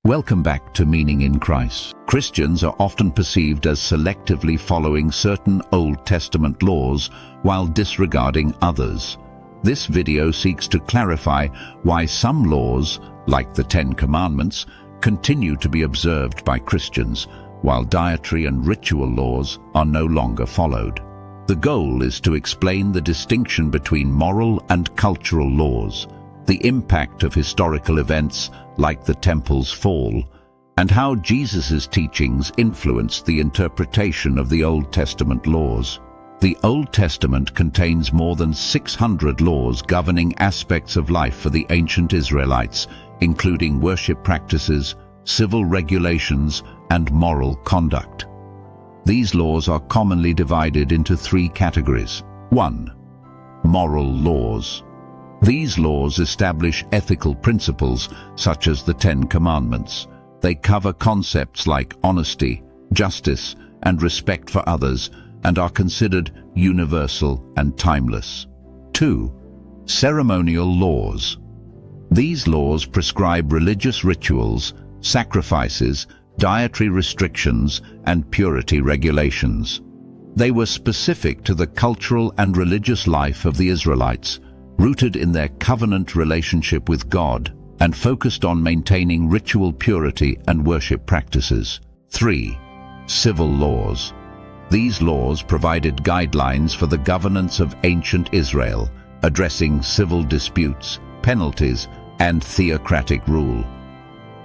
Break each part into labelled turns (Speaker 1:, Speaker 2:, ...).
Speaker 1: Welcome back to Meaning in Christ. Christians are often perceived as selectively following certain Old Testament laws while disregarding others. This video seeks to clarify why some laws, like the Ten Commandments, continue to be observed by Christians, while dietary and ritual laws are no longer followed. The goal is to explain the distinction between moral and cultural laws, the impact of historical events like the temple's fall, and how Jesus' teachings influenced the interpretation of the Old Testament laws. The Old Testament contains more than 600 laws governing aspects of life for the ancient Israelites, including worship practices, civil regulations, and moral conduct. These laws are commonly divided into three categories. 1. Moral laws. These laws establish ethical principles such as the Ten Commandments. They cover concepts like honesty, justice, and respect for others, and are considered universal and timeless. 2. Ceremonial laws. These laws prescribe religious rituals, sacrifices, dietary restrictions, and purity regulations. They were specific to the cultural and religious life of the Israelites, rooted in their covenant relationship with God, and focused on maintaining ritual purity and worship practices. 3. Civil laws. These laws provided guidelines for the governance of ancient Israel, addressing civil disputes, penalties, and theocratic rule.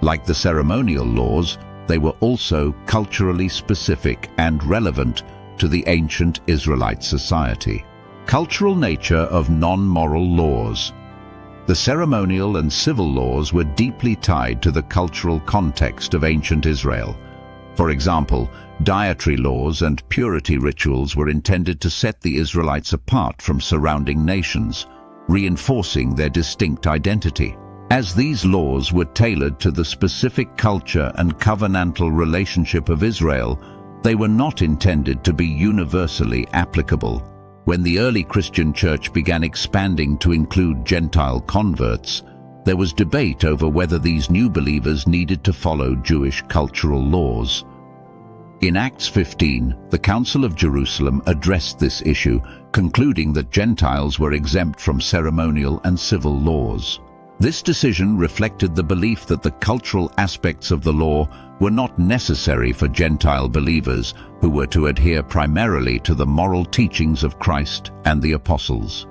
Speaker 1: Like the ceremonial laws, they were also culturally specific and relevant to the ancient Israelite society. Cultural nature of non-moral laws. The ceremonial and civil laws were deeply tied to the cultural context of ancient Israel. For example, dietary laws and purity rituals were intended to set the Israelites apart from surrounding nations, reinforcing their distinct identity. As these laws were tailored to the specific culture and covenantal relationship of Israel, they were not intended to be universally applicable. When the early Christian church began expanding to include Gentile converts, there was debate over whether these new believers needed to follow Jewish cultural laws. In Acts 15, the Council of Jerusalem addressed this issue, concluding that Gentiles were exempt from ceremonial and civil laws. This decision reflected the belief that the cultural aspects of the law were not necessary for Gentile believers, who were to adhere primarily to the moral teachings of Christ and the apostles.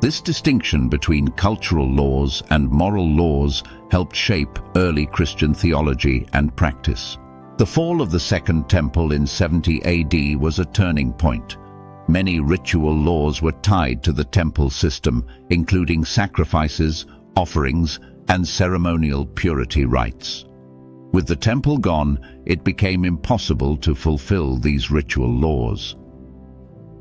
Speaker 1: This distinction between cultural laws and moral laws helped shape early Christian theology and practice. The fall of the Second Temple in 70 AD was a turning point. Many ritual laws were tied to the temple system, including sacrifices, offerings, and ceremonial purity rites. With the temple gone, it became impossible to fulfill these ritual laws.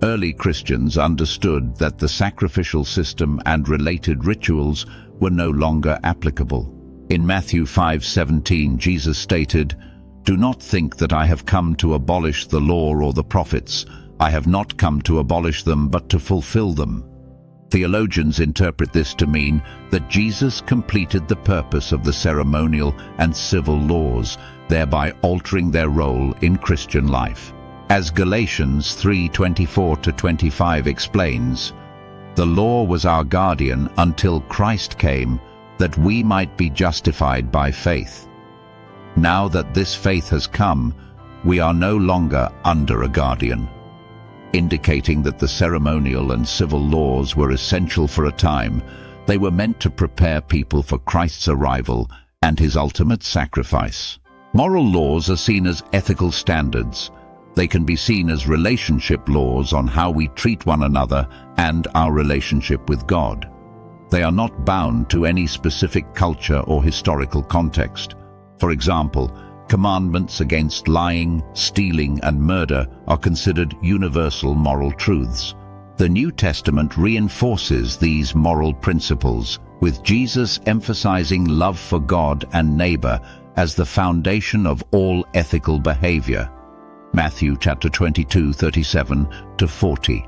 Speaker 1: Early Christians understood that the sacrificial system and related rituals were no longer applicable. In Matthew 5:17, Jesus stated, "Do not think that I have come to abolish the law or the prophets. I have not come to abolish them, but to fulfill them." Theologians interpret this to mean that Jesus completed the purpose of the ceremonial and civil laws, thereby altering their role in Christian life. As Galatians 3:24-25 explains, "The law was our guardian until Christ came, that we might be justified by faith. Now that this faith has come, we are no longer under a guardian," indicating that the ceremonial and civil laws were essential for a time. They were meant to prepare people for Christ's arrival and his ultimate sacrifice. Moral laws are seen as ethical standards. They can be seen as relationship laws on how we treat one another and our relationship with God. They are not bound to any specific culture or historical context. For example, commandments against lying, stealing, and murder are considered universal moral truths. The New Testament reinforces these moral principles, with Jesus emphasizing love for God and neighbor as the foundation of all ethical behavior. Matthew chapter 22:37-40.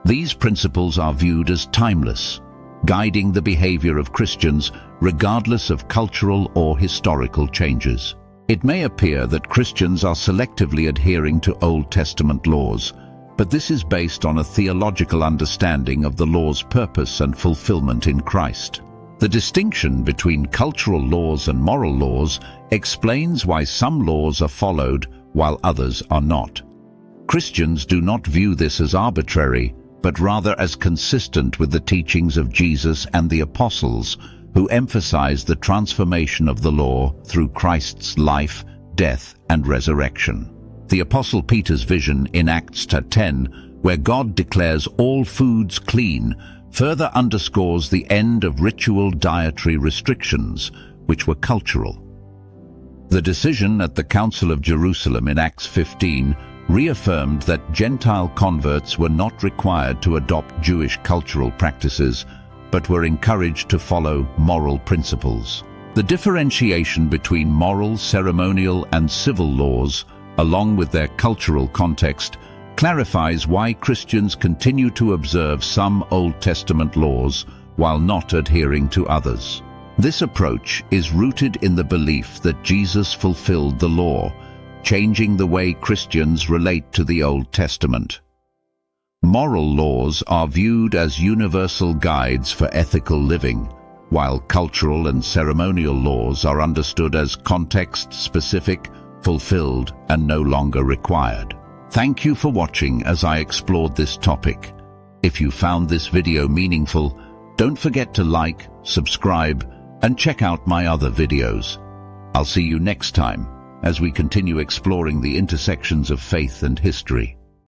Speaker 1: These principles are viewed as timeless. guiding the behavior of Christians regardless of cultural or historical changes. It may appear that Christians are selectively adhering to Old Testament laws, but this is based on a theological understanding of the law's purpose and fulfillment in Christ. The distinction between cultural laws and moral laws explains why some laws are followed while others are not. Christians do not view this as arbitrary, but rather as consistent with the teachings of Jesus and the apostles, who emphasize the transformation of the law through Christ's life, death, and resurrection. The Apostle Peter's vision in Acts 10, where God declares all foods clean, further underscores the end of ritual dietary restrictions, which were cultural. The decision at the Council of Jerusalem in Acts 15 reaffirmed that Gentile converts were not required to adopt Jewish cultural practices, but were encouraged to follow moral principles. The differentiation between moral, ceremonial, and civil laws, along with their cultural context, clarifies why Christians continue to observe some Old Testament laws while not adhering to others. This approach is rooted in the belief that Jesus fulfilled the law, changing the way Christians relate to the Old Testament. Moral laws are viewed as universal guides for ethical living, while cultural and ceremonial laws are understood as context-specific, fulfilled, and no longer required. Thank you for watching as I explored this topic. If you found this video meaningful, don't forget to like, subscribe, and check out my other videos. I'll see you next time as we continue exploring the intersections of faith and history.